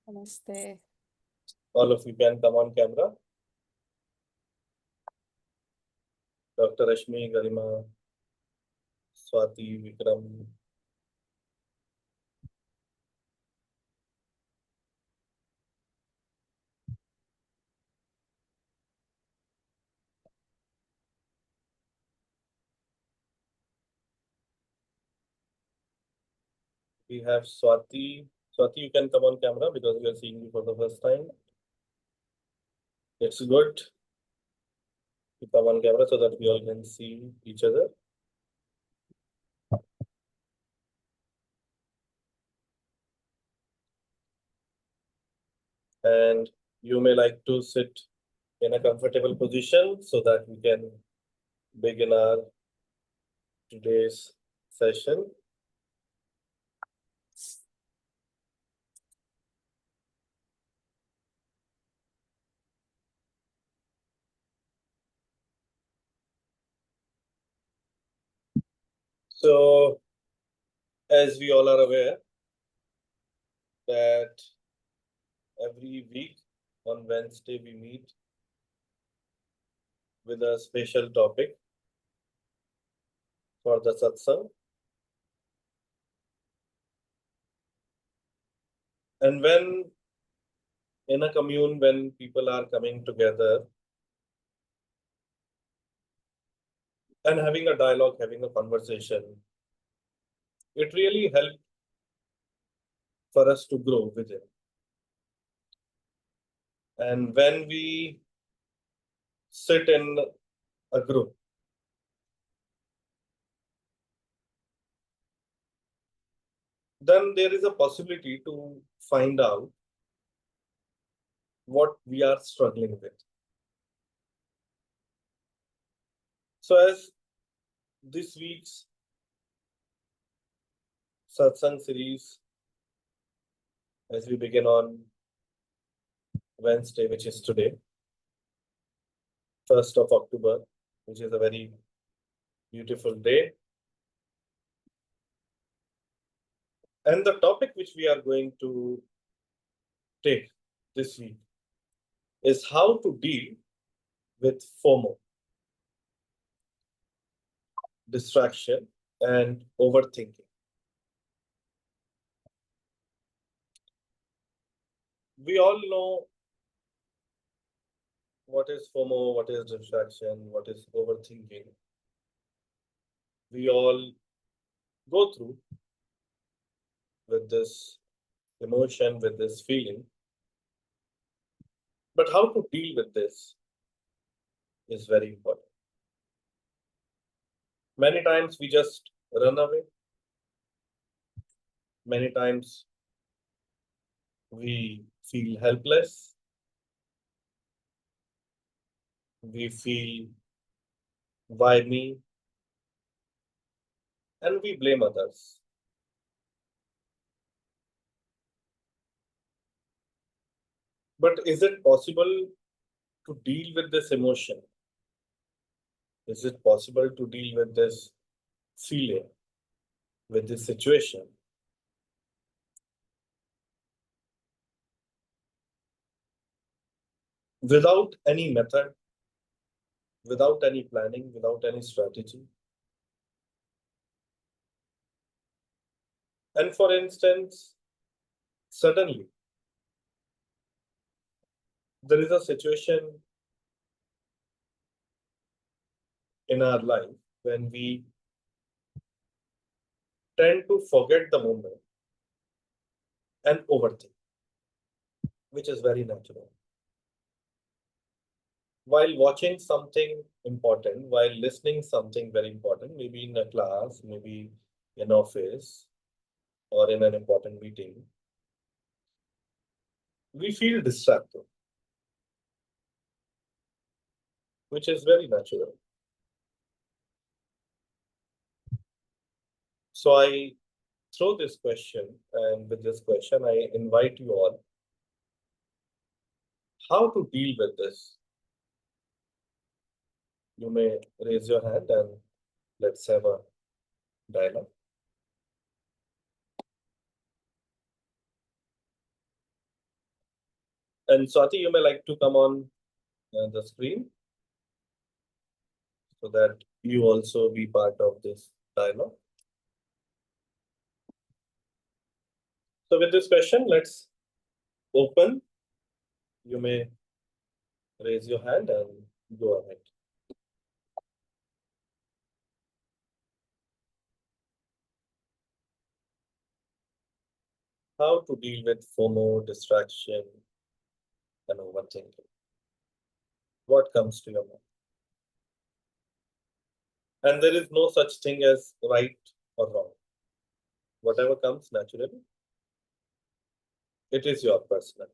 Namaste. All of you can come on camera. Dr. Rashmi, Garima, Swati, Vikram. We have Swati. Swati, you can come on camera because we are seeing you for the first time. It's good to come on camera so that we all can see each other. And you may like to sit in a comfortable position so that we can begin our today's session. So, as we all are aware, that every week on Wednesday we meet with a special topic for the satsang. And when in a commune, when people are coming together and having a dialogue, having a conversation, it really helps for us to grow within. And when we sit in a group, then there is a possibility to find out what we are struggling with. So as this week's satsang series, as we begin on Wednesday, which is today, 1st of October, which is a very beautiful day. And the topic which we are going to take this week is how to deal with FOMO, distraction, and overthinking. We all know what is FOMO, what is distraction, what is overthinking. We all go through with this emotion, with this feeling. But how to deal with this is very important. Many times we just run away. Many times we feel helpless. We feel, why me? And we blame others. But is it possible to deal with this emotion? Is it possible to deal with this feeling, with this situation, without any method, without any planning, without any strategy? And for instance, suddenly there is a situation in our life when we tend to forget the moment and overthink, which is very natural. While watching something important, while listening something very important, maybe in a class, maybe in office or in an important meeting, we feel distracted, which is very natural. So I throw this question, and with this question, I invite you all how to deal with this. You may raise your hand and let's have a dialogue. And Swati, you may like to come on the screen so that you also be part of this dialogue. So with this question, let's open. You may raise your hand and go ahead. How to deal with FOMO, distraction, and overthinking? What comes to your mind? And there is no such thing as right or wrong. Whatever comes naturally, it is your personal.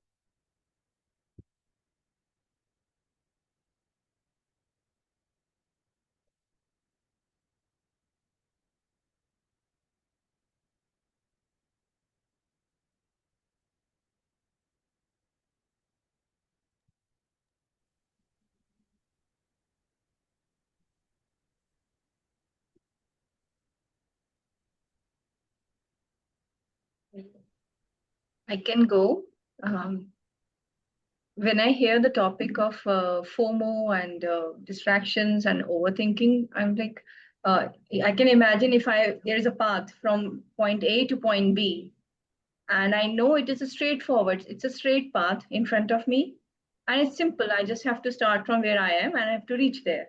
I can go. Um, when I hear the topic of FOMO and distractions and overthinking, I'm like, I can imagine if there is a path from point A to point B, and I know it is a straightforward, it's a straight path in front of me, and it's simple. I just have to start from where I am and I have to reach there.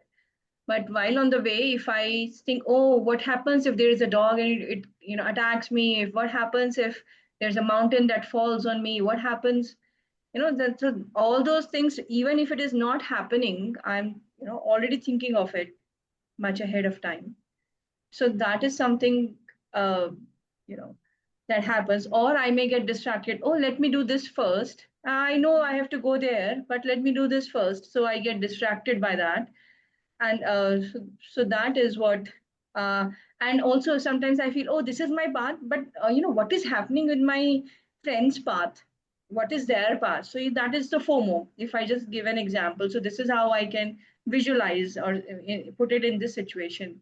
But while on the way, if I think, oh, what happens if there is a dog and it attacks me? If what happens if there's a mountain that falls on me? What happens? That so all those things, even if it is not happening, I'm already thinking of it much ahead of time. So that is something uh, you know that happens. Or I may get distracted. Oh, let me do this first. I know I have to go there, but let me do this first. So I get distracted by that, and so that is what. uh, and also sometimes I feel, oh, this is my path, but what is happening with my friend's path, what is their path? So that is the FOMO, if I just give an example. So this is how I can visualize or put it in this situation.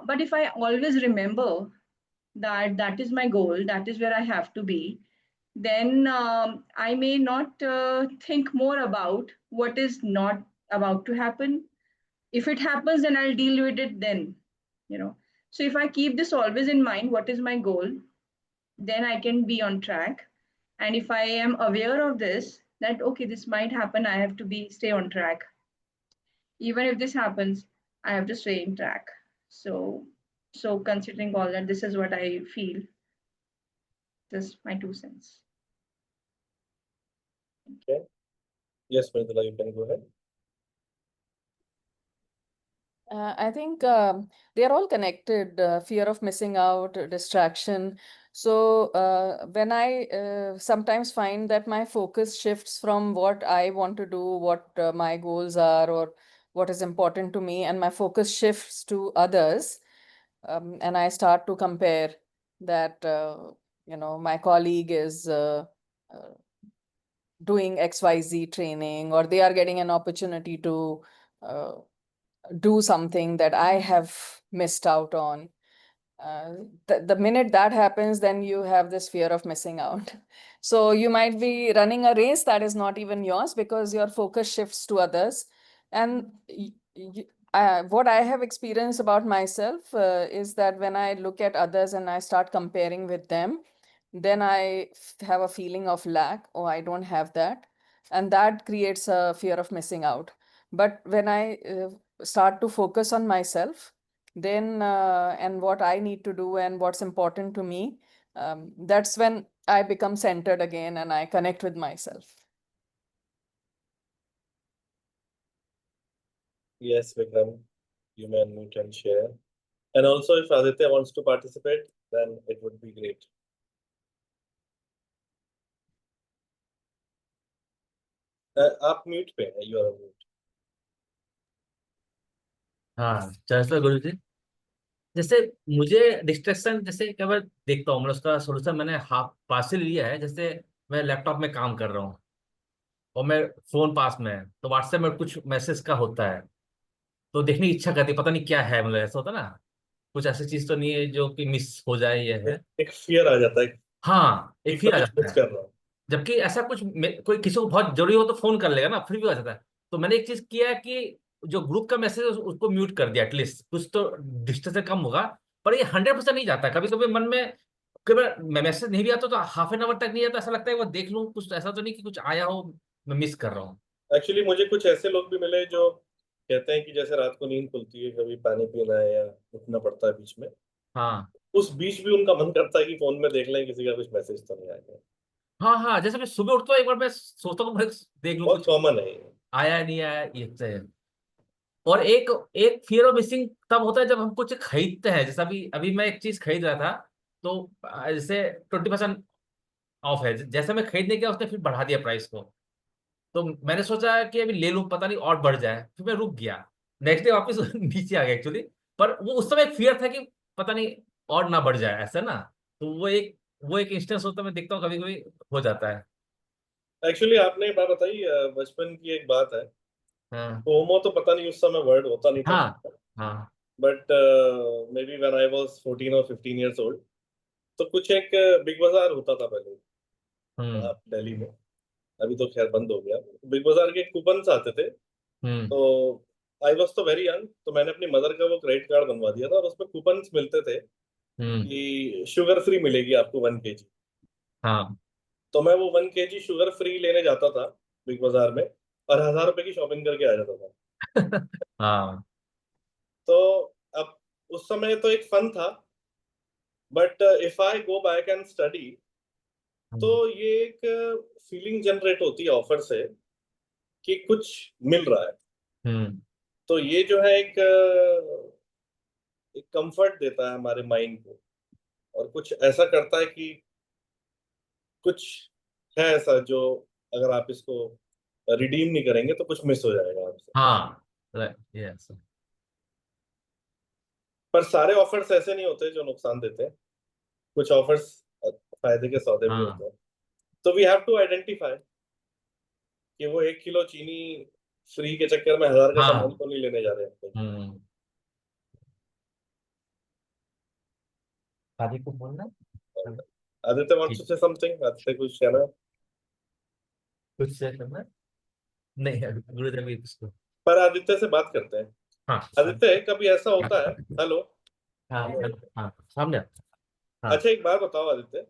But if I always remember that that is my goal, that is where I have to be, then I may not think more about what is not about to happen. If it happens, then I'll deal with it then. you know so if I keep this always in mind, what is my goal, then I can be on track. And if I am aware of this, that okay, this might happen, I have to be stay on track. Even if this happens, I have to stay in track. So so considering all that, this is what I feel. Just my 2 cents. Okay. Yes, Mridula, you can go ahead. I think they are all connected, fear of missing out, distraction. So when I sometimes find that my focus shifts from what I want to do, what my goals are, or what is important to me, and my focus shifts to others, and I start to compare that, my colleague is uh, doing XYZ training, or they are getting an opportunity to uh, do something that I have missed out on. The minute that happens, then you have this fear of missing out. So you might be running a race that is not even yours because your focus shifts to others. And what I have experienced about myself is that when I look at others and I start comparing with them, then I have a feeling of lack. Oh, I don't have that. And that creates a fear of missing out. But when I start to focus on myself, then and what I need to do and what's important to me, that's when I become centered again and I connect with myself. Yes, Vikram, you may unmute and share. And also, if Aditya wants to participate, then it would be great. आप mute पे हैं, you are on mute. हाँ, चलो गुरु जी। जैसे मुझे distraction, जैसे कई बार देखता हूँ, मैं उसका सोल्यूशन मैंने हाफ पार्सल लिया है। जैसे मैं लैपटॉप में काम कर रहा हूँ और मैं फोन पास में है, तो व्हाट्सएप में कुछ मैसेज का होता है, तो देखने की इच्छा करती है, पता नहीं क्या है, मतलब ऐसा होता है ना, कुछ ऐसी चीज तो नहीं है जो कि मिस हो जाए, ये है। एक फियर आ जाता है हाँ, कि एक फिर आ कुछ जाता मिस है। कर रहा हूँ। जबकि ऐसा कुछ कोई किसी को बहुत जरूरी हो तो फोन कर लेगा ना, फिर भी हो जाता है। तो मैंने एक चीज किया है कि जो ग्रुप का मैसेज है उसको म्यूट कर दिया, एटलीस्ट कुछ तो डिस्टेंस कम होगा। पर ये 100% नहीं जाता, कभी कभी मन में कई बार मैसेज नहीं भी आता तो हाफ एन आवर तक नहीं आता, ऐसा लगता है वो देख लूं, कुछ ऐसा तो नहीं कि कुछ आया हो मैं मिस कर रहा हूँ। एक्चुअली मुझे कुछ ऐसे लोग भी मिले जो कहते हैं कि जैसे रात को नींद खुलती है, कभी पानी पीना है या उठना पड़ता है बीच में, हाँ उस बीच भी उनका मन करता है कि फोन में देख लें किसी का कुछ मैसेज तो नहीं आ गया। हाँ हाँ, जैसे मैं सुबह उठता हूँ एक बार मैं सोचता हूँ मैं देख लूं बहुत कुछ कॉमन है ये। आया नहीं आया, ये तो है। और एक एक फियर ऑफ मिसिंग तब होता है जब हम कुछ खरीदते हैं, जैसे अभी अभी मैं एक चीज खरीद रहा था, तो जैसे 20% ऑफ है, जैसे मैं खरीदने गया उसने फिर बढ़ा दिया प्राइस को। तो मैंने सोचा कि अभी ले लूं, पता नहीं और बढ़ जाए, फिर मैं रुक गया। नेक्स्ट डे वापस नीचे आ गया एक्चुअली। पर वो उस समय एक फियर था कि पता नहीं और ना बढ़ जाए ऐसा ना। तो वो एक इंस्टेंस होता है, मैं देखता हूँ कभी कभी हो जाता है। एक्चुअली आपने एक बात बताई, बचपन की एक बात है। हाँ फोमो तो पता नहीं उस समय वर्ड होता नहीं था, हाँ हाँ। But may be when I was 14 और 15 इयर्स ओल्ड, तो कुछ एक बिग बाजार होता था पहले हम्म दिल्ली में। अभी तो खैर बंद हो गया। बिग बाजार के कूपन्स आते थे। हम्म तो आई वॉज तो वेरी यंग, तो मैंने अपनी मदर का वो क्रेडिट कार्ड बनवा दिया था, और उसमें कूपन्स मिलते थे हम्म। कि शुगर फ्री मिलेगी आपको 1 kg। हाँ तो मैं वो 1 kg शुगर फ्री लेने जाता था बिग बाजार में, और 1000 रुपए की शॉपिंग करके आ जाता था। हाँ। तो अब उस समय तो एक फन था, but if I go back and study, तो हम्म ये एक फीलिंग जनरेट होती है ऑफर से कि कुछ मिल रहा है। हम्म। तो ये जो है एक कंफर्ट देता है हमारे माइंड को, और कुछ ऐसा करता है कि कुछ है ऐसा जो अगर आप इसको रिडीम नहीं करेंगे तो कुछ मिस हो जाएगा आपसे। हाँ यस। पर सारे ऑफर्स ऐसे नहीं होते जो नुकसान देते हैं। कुछ ऑफर्स फायदे के सौदे भी हाँ। होते हैं। तो वी हैव टू आइडेंटिफाई कि वो 1 किलो चीनी फ्री के चक्कर में 1000 का सामान हाँ। तो नहीं लेने जा रहे हैं। हम्म। शादी को बोलना है? आदित्य वांट्स ठीक। To say something. आदित्य कुछ कहना है? कुछ शेयर करना है? नहीं अभी गुरुदेव भी इसको। पर आदित्य से बात करते हैं। हाँ आदित्य, कभी ऐसा होता है, हेलो? हाँ हाँ सामने। हाँ अच्छा, एक बात बताओ आदित्य,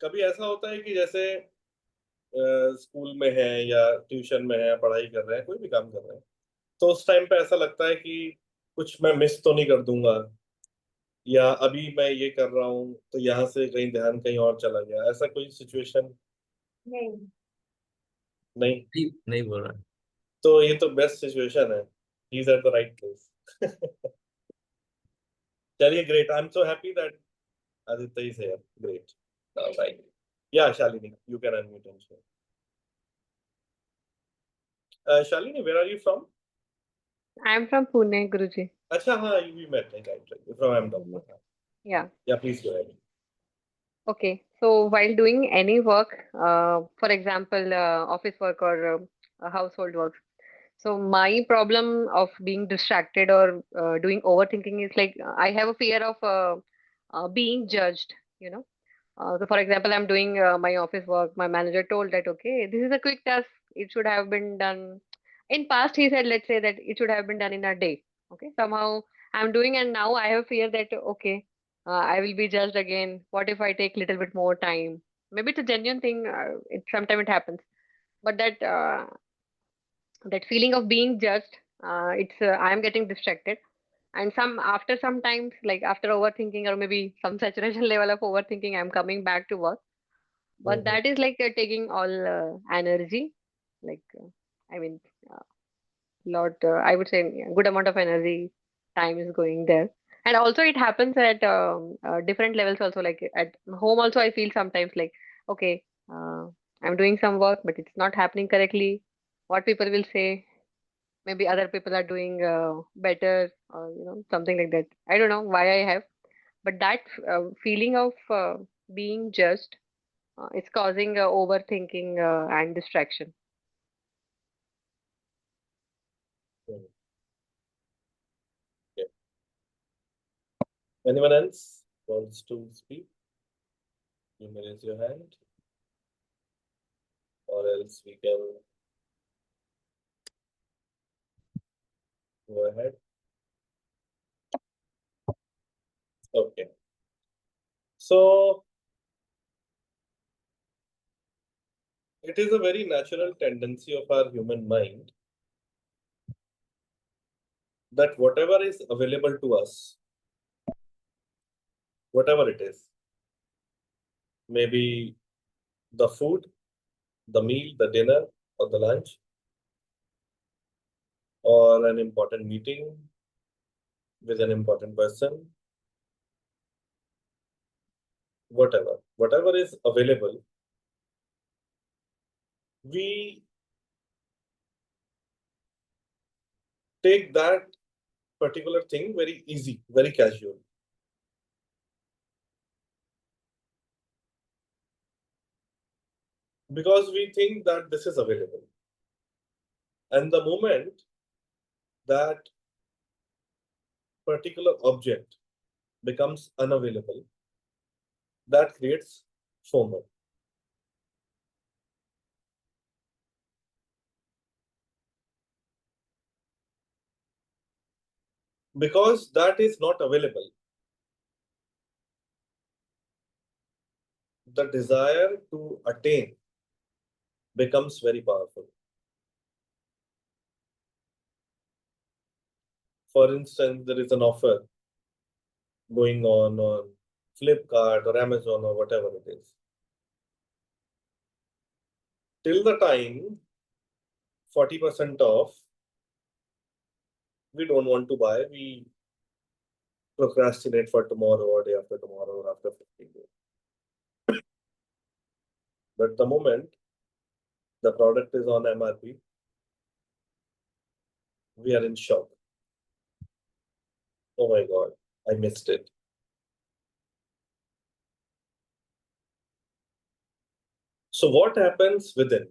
कभी ऐसा होता है कि जैसे स्कूल में है या ट्यूशन में है, पढ़ाई कर रहे हैं, कोई भी काम कर रहे हैं, तो उस टाइम पे ऐसा लगता है कि कुछ मैं मिस तो नहीं कर दूंगा, या अभी मैं ये कर रहा हूँ तो यहाँ से कहीं ध्यान कहीं और चला गया, ऐसा कोई सिचुएशन? नहीं। नहीं? नहीं नहीं बोल रहा। तो ये तो बेस्ट सिचुएशन है, he is at the right place. चलिए, great, I am so happy that Aditya is here. Great. All right. Yeah, Shalini, you can unmute and share. Shalini, where are you from? I'm from Pune, Guruji. Acha, हाँ, we met, right? You're from Mhm. Ahmedabad. Yeah. Yeah, please go ahead. Okay. So while doing any work, for example, office work or household work, so my problem of being distracted or doing overthinking is like I have a fear of being judged, you know. So for example, I'm doing my office work. My manager told that, okay, this is a quick task. It should have been done. In past, he said, let's say that it should have been done in a day. Okay. Somehow I'm doing, and now I have fear that, okay, I will be judged again. What if I take little bit more time? Maybe it's a genuine thing. Sometimes it happens, but that feeling of being judged, it's I am getting distracted, and sometimes like after overthinking or maybe some saturation level of overthinking, I'm coming back to work, but Mhm. that is like taking all energy, like I mean, uh, lot I would say good amount of energy time is going there. And also it happens at different levels also, like at home also I feel sometimes like, okay, uh, I'm doing some work but it's not happening correctly. What people will say, maybe other people are doing better, or something like that. I don't know why I have, but that feeling of being judged, it's causing overthinking and distraction. Mhm. Okay. Anyone else wants to speak? You may raise your hand. or else we can go ahead. Okay. So it is a very natural tendency of our human mind that whatever is available to us, whatever it is, maybe the food, the meal, the dinner, or the lunch, or an important meeting with an important person, whatever is available, we take that particular thing very easy, very casual. Because we think that this is available. And the moment that particular object becomes unavailable, that creates FOMO. Because that is not available, the desire to attain becomes very powerful. For instance, there is an offer going on Flipkart or Amazon or whatever it is. Till the time 40% off, we don't want to buy, we procrastinate for tomorrow or day after tomorrow or after 15 days. But the moment the product is on MRP, we are in shock. Oh my God, I missed it. So what happens within?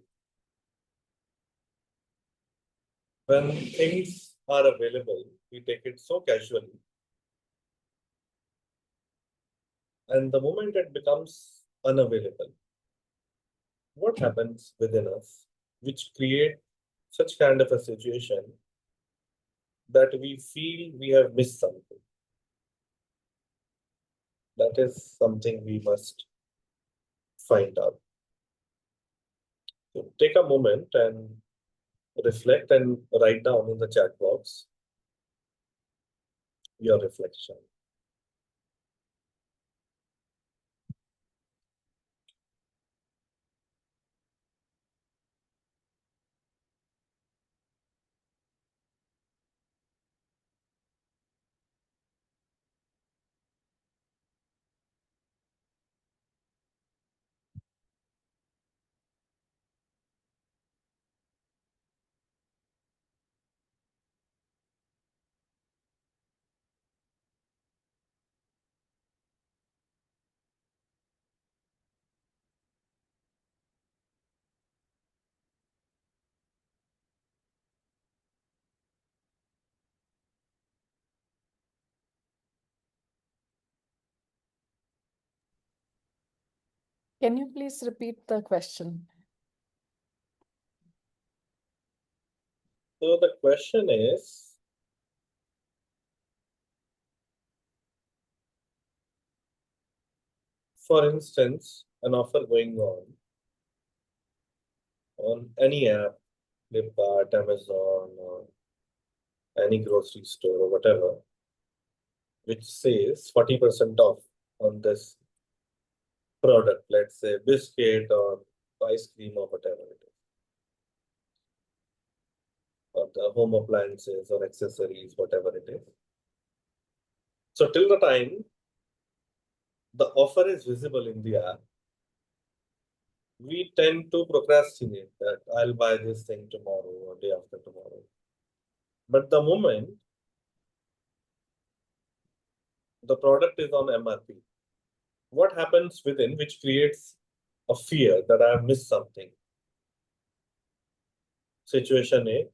When things are available, we take it so casually. And the moment it becomes unavailable, what happens within us, which create such kind of a situation that we feel we have missed something? That is something we must find out. So take a moment and reflect and write down in the chat box your reflection. Can you please repeat the question? So the question is, for instance, an offer going on any app, Flipkart, Amazon, or any grocery store or whatever, which says 40% off on this product, let's say biscuit or ice cream or whatever it is, or the home appliances or accessories, whatever it is. So till the time the offer is visible in the app, we tend to procrastinate that I'll buy this thing tomorrow or day after tomorrow. But the moment the product is on MRP, what happens within which creates a fear that I have missed something? Situation A,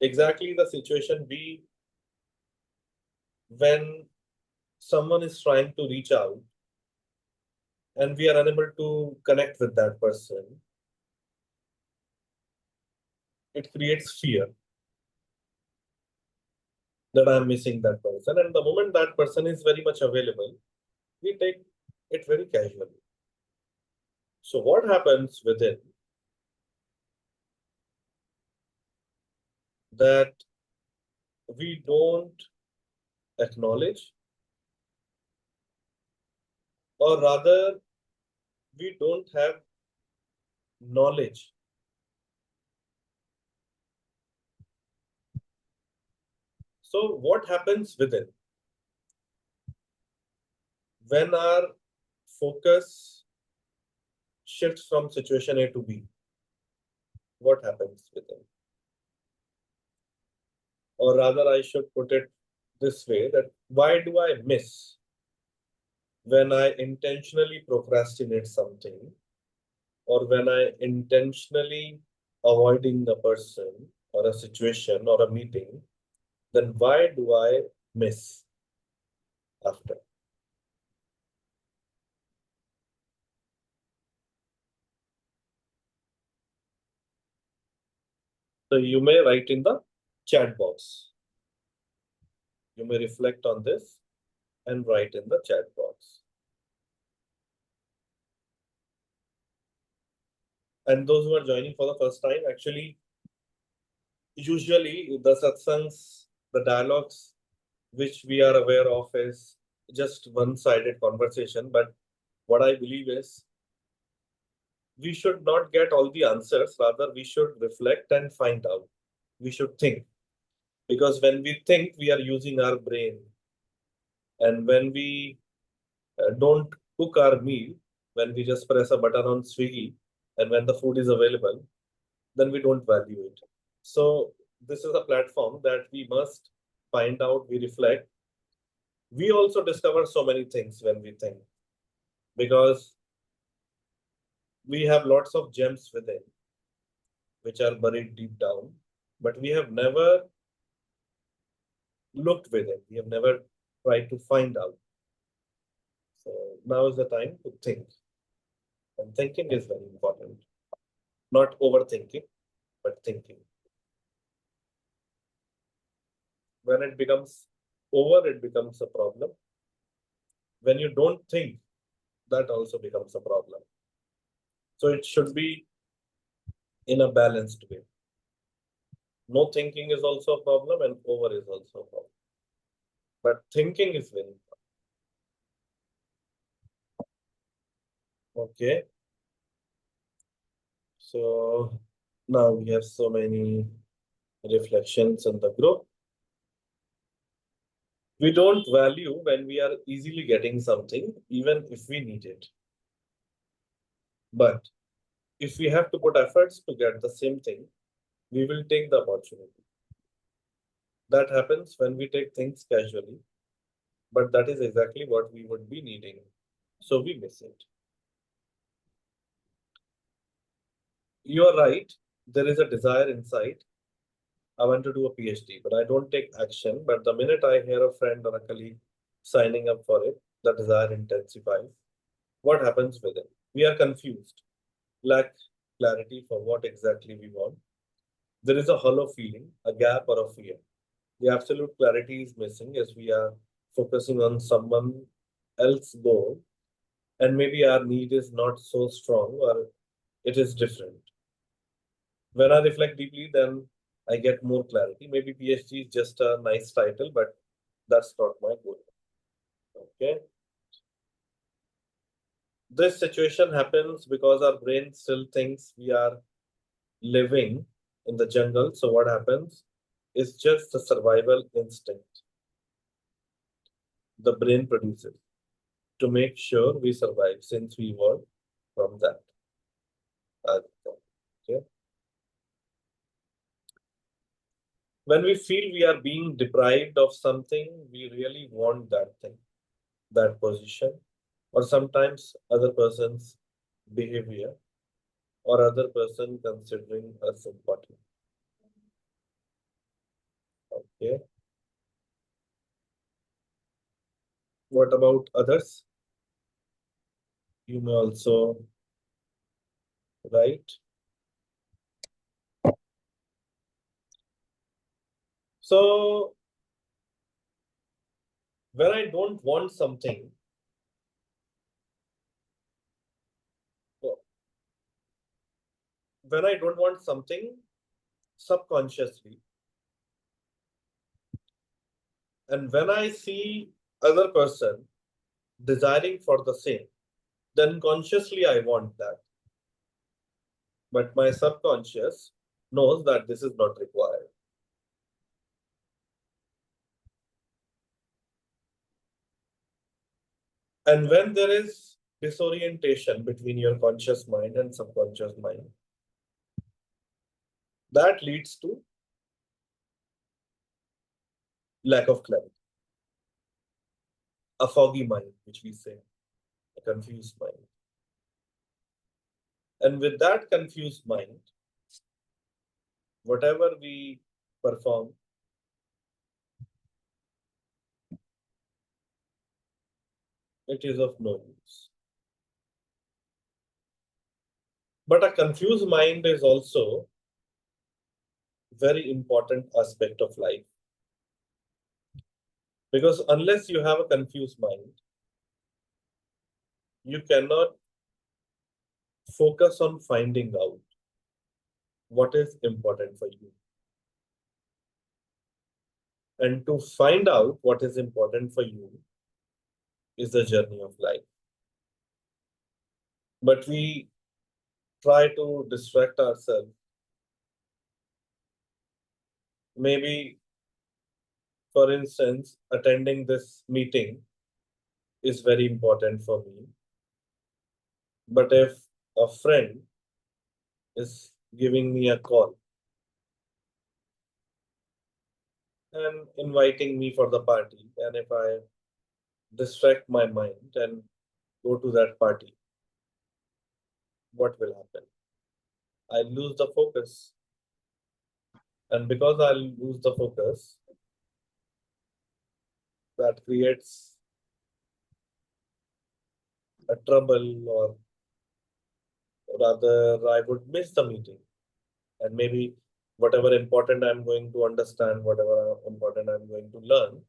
exactly the situation B, when someone is trying to reach out and we are unable to connect with that person, it creates fear that I'm missing that person. And the moment that person is very much available, we take it very casually. So what happens within that we don't acknowledge, or rather we don't have knowledge. So what happens within when our focus shifts from situation A to B? What happens within? Or rather, I should put it this way, that why do I miss when I intentionally procrastinate something, or when I intentionally avoiding a person or a situation or a meeting, then why do I miss after? So you may write in the chat box. You may reflect on this and write in the chat box. And those who are joining for the first time, actually, usually the satsangs, the dialogues which we are aware of is just one-sided conversation. But what I believe is we should not get all the answers, rather we should reflect and find out. We should think. Because when we think, we are using our brain. And when we don't cook our meal, when we just press a button on Swiggy, and when the food is available, then we don't value it. So this is a platform that we must find out, we reflect. We also discover so many things when we think, because we have lots of gems within, which are buried deep down, but we have never looked within. We have never tried to find out. So now is the time to think. And thinking is very important. Not overthinking, but thinking. When it becomes over, it becomes a problem. When you don't think, that also becomes a problem. So it should be in a balanced way. No thinking is also a problem, and over is also a problem. But thinking is very important. Okay. So now we have so many reflections in the group. We don't value when we are easily getting something, even if we need it. But if we have to put efforts to get the same thing, we will take the opportunity. That happens when we take things casually, but that is exactly what we would be needing. So we miss it. You are right. There is a desire inside. I want to do a PhD, but I don't take action. But the minute I hear a friend or a colleague signing up for it, the desire intensifies. What happens with it? We are confused, lack clarity for what exactly we want. There is a hollow feeling, a gap, or a fear. The absolute clarity is missing as we are focusing on someone else's goal, and maybe our need is not so strong, or it is different. When I reflect deeply, then I get more clarity. Maybe PhD is just a nice title, but that's not my goal. Okay. This situation happens because our brain still thinks we are living in the jungle. So what happens is just a survival instinct the brain produces to make sure we survive, since we evolved from that. Okay. When we feel we are being deprived of something, we really want that thing, that position, or sometimes other person's behavior, or other person considering us important. Okay. What about others? You may also write. So when I don't want something, subconsciously, and when I see other person desiring for the same, then consciously I want that. But my subconscious knows that this is not required. And when there is disorientation between your conscious mind and subconscious mind, that leads to lack of clarity, a foggy mind, which we say, a confused mind. And with that confused mind, whatever we perform, it is of no use. But a confused mind is also very important aspect of life. Because unless you have a confused mind, you cannot focus on finding out what is important for you. And to find out what is important for you is the journey of life. But we try to distract ourselves. Maybe, for instance, attending this meeting is very important for me. But if a friend is giving me a call and inviting me for the party, and if I distract my mind and go to that party, what will happen? I lose the focus. And because I lose the focus, that creates a trouble, or rather, I would miss the meeting. And maybe whatever important I'm going to understand, whatever important I'm going to learn,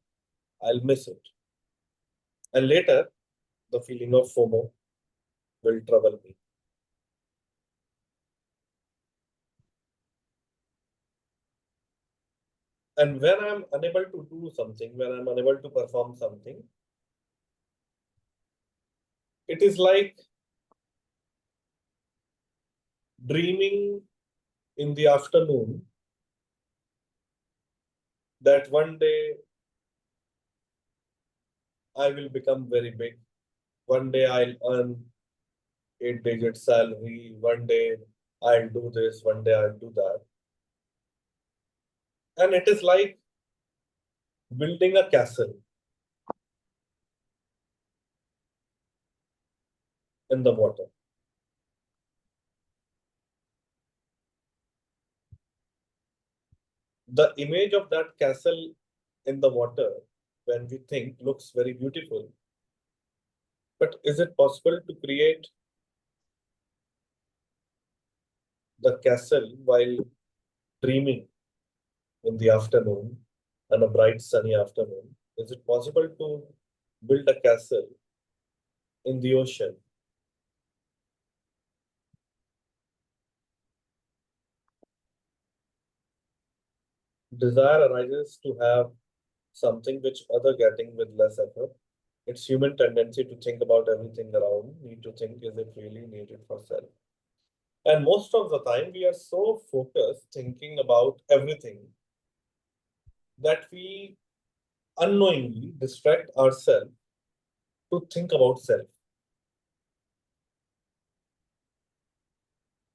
I'll miss it. And later, the feeling of FOMO will trouble me. And when I'm unable to do something, when I'm unable to perform something, it is like dreaming in the afternoon that one day I will become very big. One day I'll earn 8-digit salary. One day I'll do this. One day I'll do that. And it is like building a castle in the water. The image of that castle in the water, when we think, looks very beautiful. But is it possible to create the castle while dreaming in the afternoon, on a bright sunny afternoon? Is it possible to build a castle in the ocean? Desire arises to have something which other getting with less effort. It's human tendency to think about everything around, need to think, is it really needed for self? And most of the time we are so focused thinking about everything that we unknowingly distract ourselves to think about self.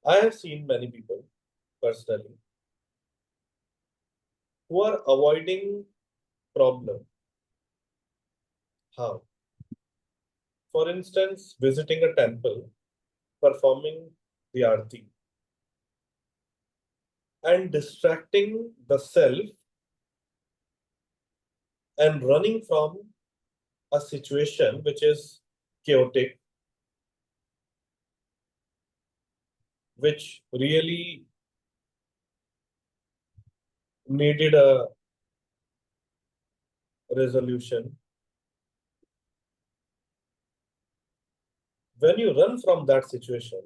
I have seen many people personally who are avoiding problem. How? For instance, visiting a temple, performing the arti, and distracting the self and running from a situation which is chaotic, which really needed a resolution. When you run from that situation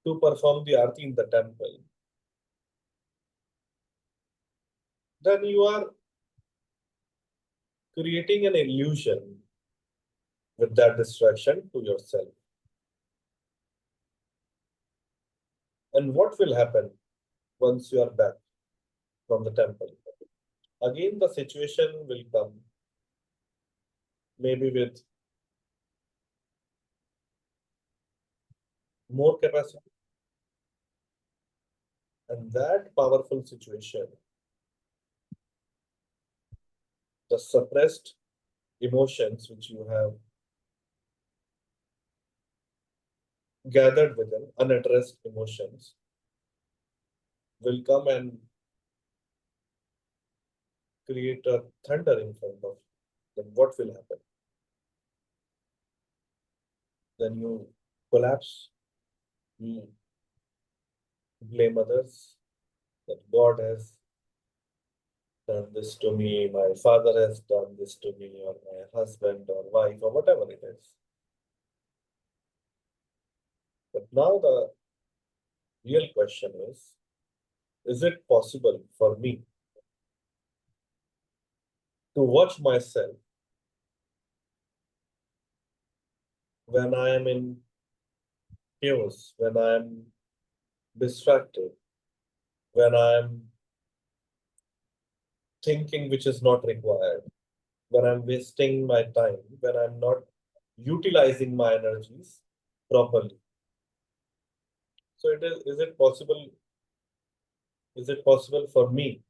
to perform the arti in the temple, then you are creating an illusion with that distraction to yourself. And what will happen once you are back from the temple? Again, the situation will come, maybe with more capacity. And that powerful situation, the suppressed emotions which you have gathered within, unaddressed emotions, will come and create a thunder in front of. Then what will happen? Then you collapse, you blame others, that God has done this to me, my father has done this to me, or my husband or wife, or whatever it is. But now the real question is it possible for me to watch myself when I am in chaos, when I am distracted, when I am thinking which is not required, when I'm wasting my time, when I'm not utilizing my energies properly? So is it possible? Is it possible for me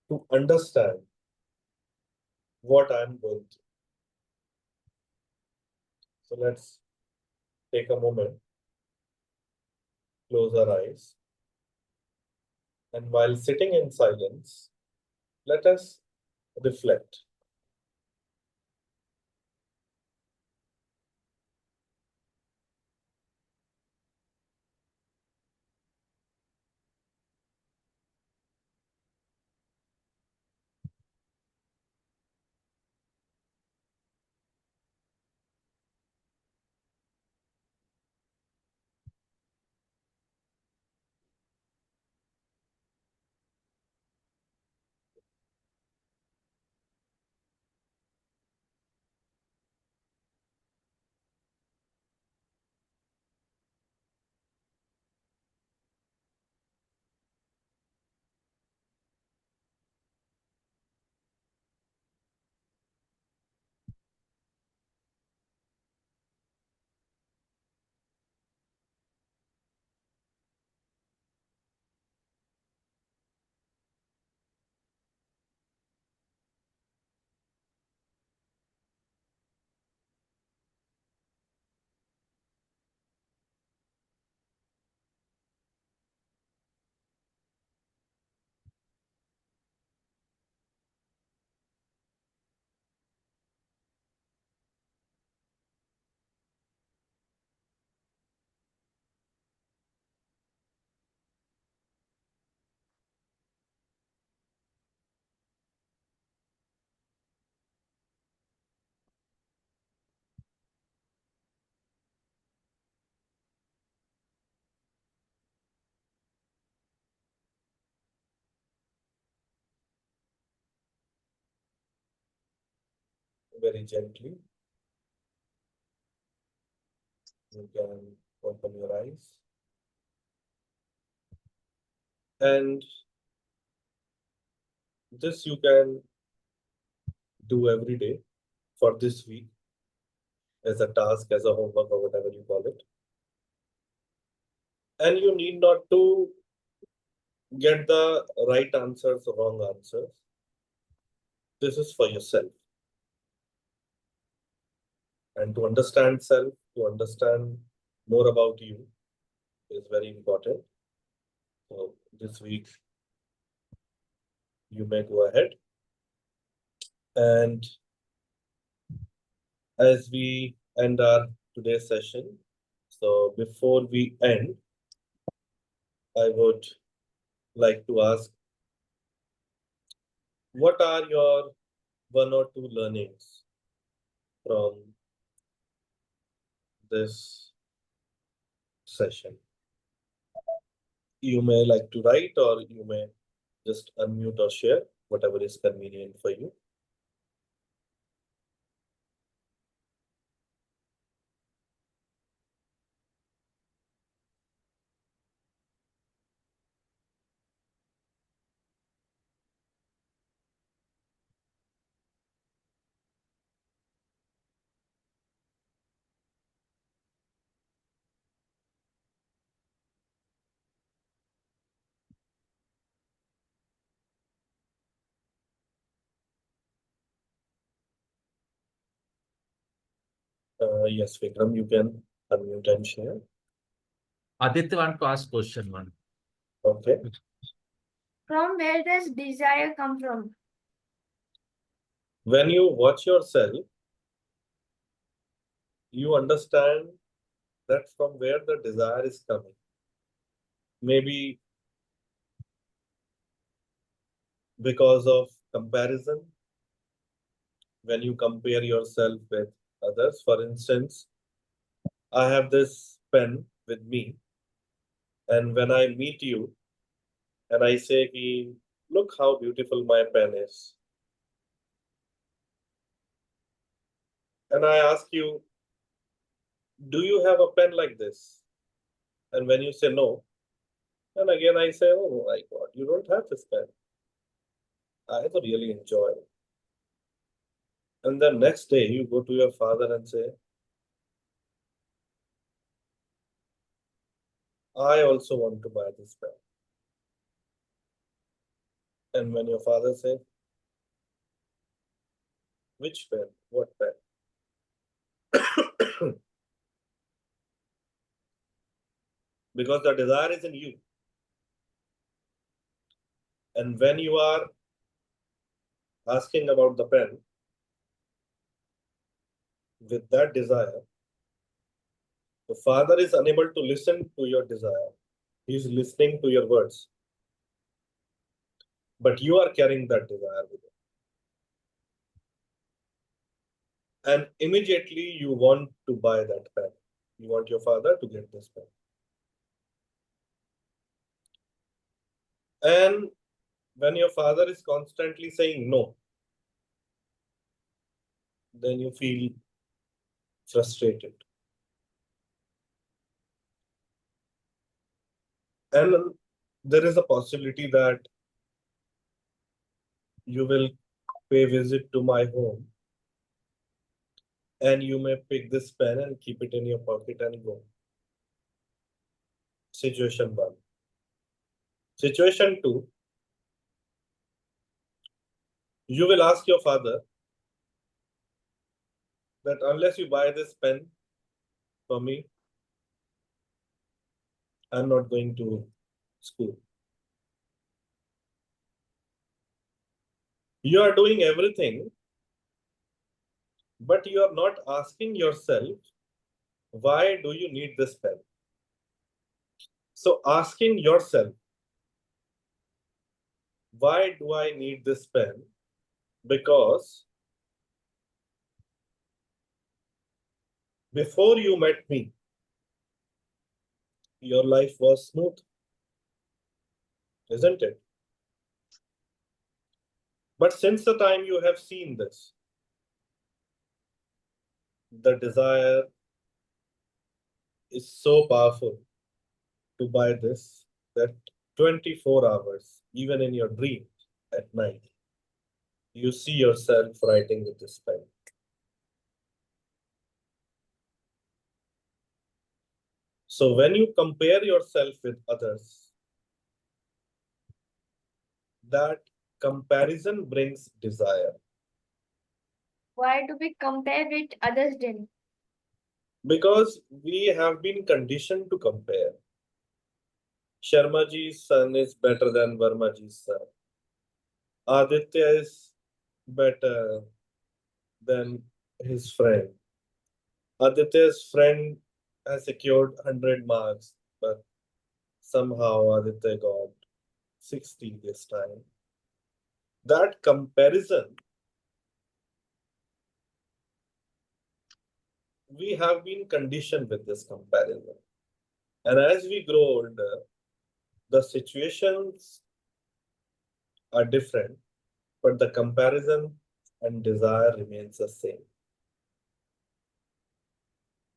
to understand what I'm going through? So let's take a moment, close our eyes, and while sitting in silence, let us reflect. Very gently, you can open your eyes. And this you can do every day for this week as a task, as a homework, or whatever you call it. And you need not to get the right answers or wrong answers. This is for yourself. And to understand self, to understand more about you is very important. So this week, you may go ahead. And as we end our today's session, so before we end, I would like to ask what are your one or two learnings from this session? You may like to write, or you may just unmute or share, whatever is convenient for you. Yes, Vikram, you can unmute and share. Aditya want to ask question one. Okay. From where does desire come from? When you watch yourself, you understand that from where the desire is coming. Maybe because of comparison, when you compare yourself with others. For instance, I have this pen with me, and when I meet you and I say, look how beautiful my pen is. And I ask you, do you have a pen like this? And when you say no, and again I say, oh my God, you don't have this pen. I really enjoy it. And then next day you go to your father and say, I also want to buy this pen. And when your father says, which pen? What pen? Because the desire is in you. And when you are asking about the pen with that desire, the father is unable to listen to your desire. He is listening to your words. But you are carrying that desire with you. And immediately you want to buy that pen. You want your father to get this pen. And when your father is constantly saying no, then you feel frustrated. And there is a possibility that you will pay visit to my home and you may pick this pen and keep it in your pocket and go. Situation 1. Situation 2, you will ask your father that unless you buy this pen for me, I'm not going to school. You are doing everything, but you are not asking yourself, why do you need this pen? So asking yourself, why do I need this pen? Because before you met me, your life was smooth, isn't it? But since the time you have seen this, the desire is so powerful to buy this that 24 hours, even in your dreams at night, you see yourself writing with this pen. So when you compare yourself with others, that comparison brings desire. Why do we compare with others then? Because we have been conditioned to compare. Sharmaji's son is better than Vermaji's son. Aditya is better than his friend. Aditya's friend has secured 100 marks, but somehow Aditya got 60 this time. that comparison, we have been conditioned with this comparison. And as we grow older, the situations are different, but the comparison and desire remains the same.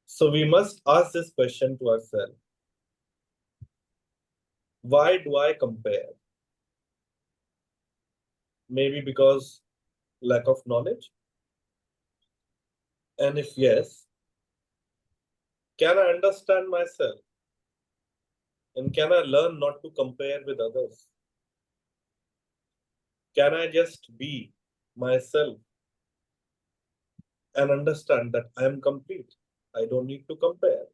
So we must ask this question to ourselves. Why do I compare? Maybe because lack of knowledge? And if yes, can I understand myself? And can I learn not to compare with others? Can I just be myself and understand that I am complete? I don't need to compare.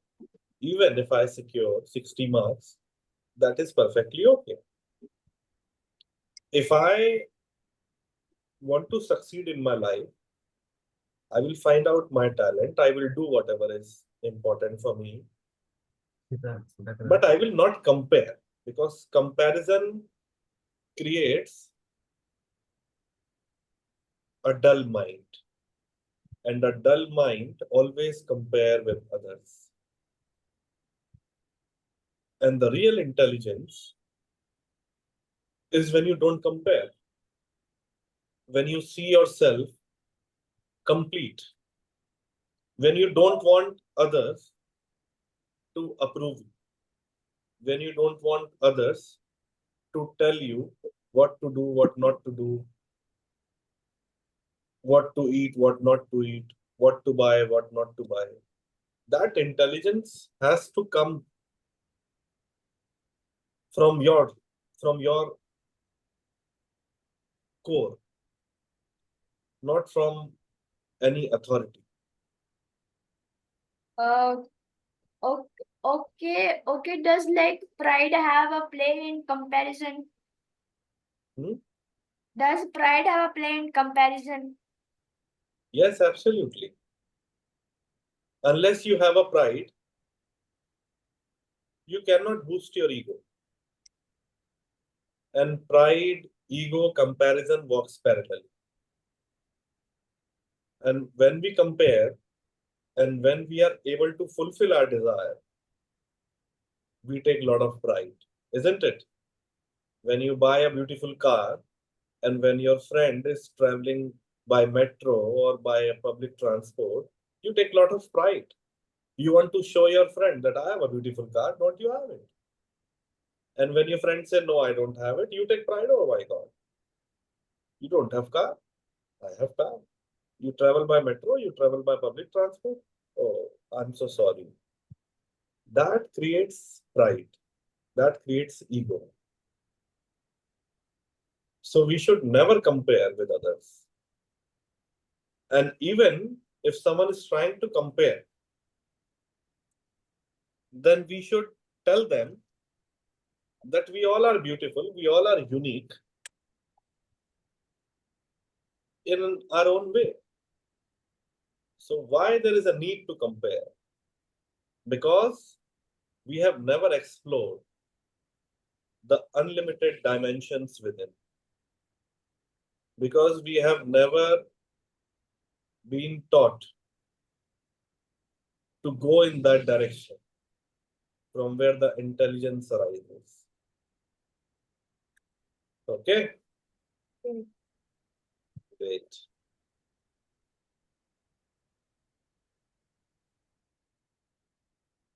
Even if I secure 60 marks, that is perfectly okay. If I want to succeed in my life, I will find out my talent. I will do whatever is important for me. But I will not compare, because comparison creates a dull mind. And a dull mind always compare with others. And the real intelligence is when you don't compare. When you see yourself complete. When you don't want others to approve you. When you don't want others to tell you what to do, what not to do, what to eat, what not to eat, what to buy, what not to buy. That intelligence has to come from your core, not from any authority. Uh, okay. Does like pride have a play in comparison? Hmm? Does pride have a play in comparison? Yes, absolutely. Unless you have a pride, you cannot boost your ego. And pride, ego, comparison works parallel. And when we compare, and when we are able to fulfill our desire, we take a lot of pride, isn't it? When you buy a beautiful car, and when your friend is traveling by metro or by a public transport, you take a lot of pride. You want to show your friend that I have a beautiful car, don't you have it? And when your friend say, no, I don't have it, you take pride, oh my God. You don't have car, I have car. You travel by metro, you travel by public transport. Oh, I'm so sorry. That creates pride. That creates ego. So we should never compare with others. And even if someone is trying to compare, then we should tell them that we all are beautiful, we all are unique in our own way. So why there is a need to compare? Because we have never explored the unlimited dimensions within. Because we have never been taught to go in that direction from where the intelligence arises. Okay? Great.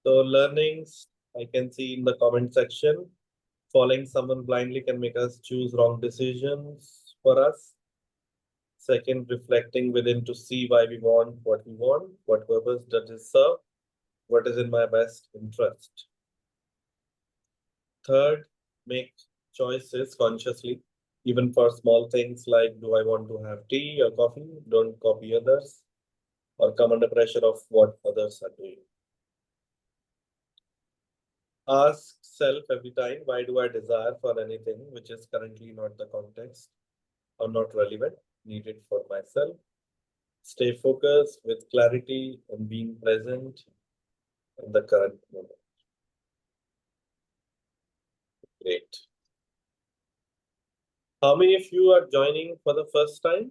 So learnings, I can see in the comment section. Following someone blindly can make us choose wrong decisions for us. Second, reflecting within to see why we want, what purpose does it serve, what is in my best interest. Third, make choices consciously, even for small things like, do I want to have tea or coffee? Don't copy others or come under pressure of what others are doing. Ask self every time, why do I desire for anything which is currently not the context or not relevant, needed for myself? Stay focused with clarity and being present in the current moment. Great. How many of you are joining for the first time?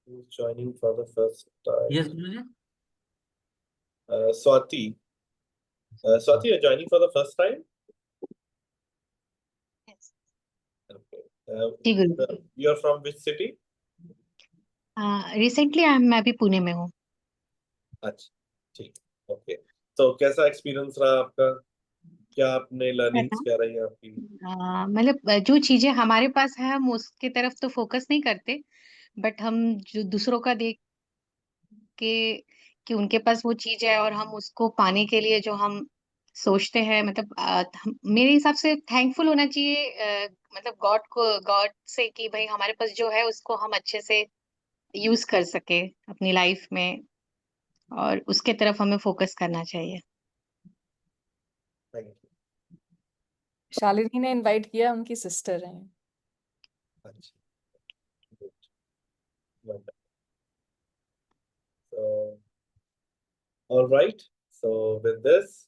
Who's joining for the first time? Yes, Guruji. Swati. Swati, you're joining for the first time? Yes. Okay. Ji Guru You're from which city? Recently मैं अभी पुणे में हूँ. अच्छा, ठीक. Okay. तो कैसा experience रहा आपका? क्या आपने लर्निंग्स क्या रही आपकी? मतलब जो चीजें हमारे पास है हम उसके तरफ तो फोकस नहीं करते, बट हम जो दूसरों का देख के कि उनके पास वो चीज है और हम उसको पाने के लिए जो हम सोचते हैं, मतलब मेरे हिसाब से थैंकफुल होना चाहिए, मतलब गॉड से कि भाई हमारे पास जो है उसको हम अच्छे से यूज कर सके अपनी लाइफ में, और उसके तरफ हमें फोकस करना चाहिए. Thank you. शालिनी ने इनवाइट किया, उनकी सिस्टर है. अच्छा. Good. Wonderful. So, all right. So with this,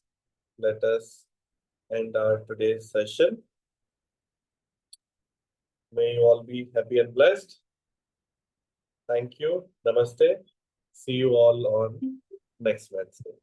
let us end our today's session. May you all be happy and blessed. Thank you. Namaste. See you all on next Wednesday.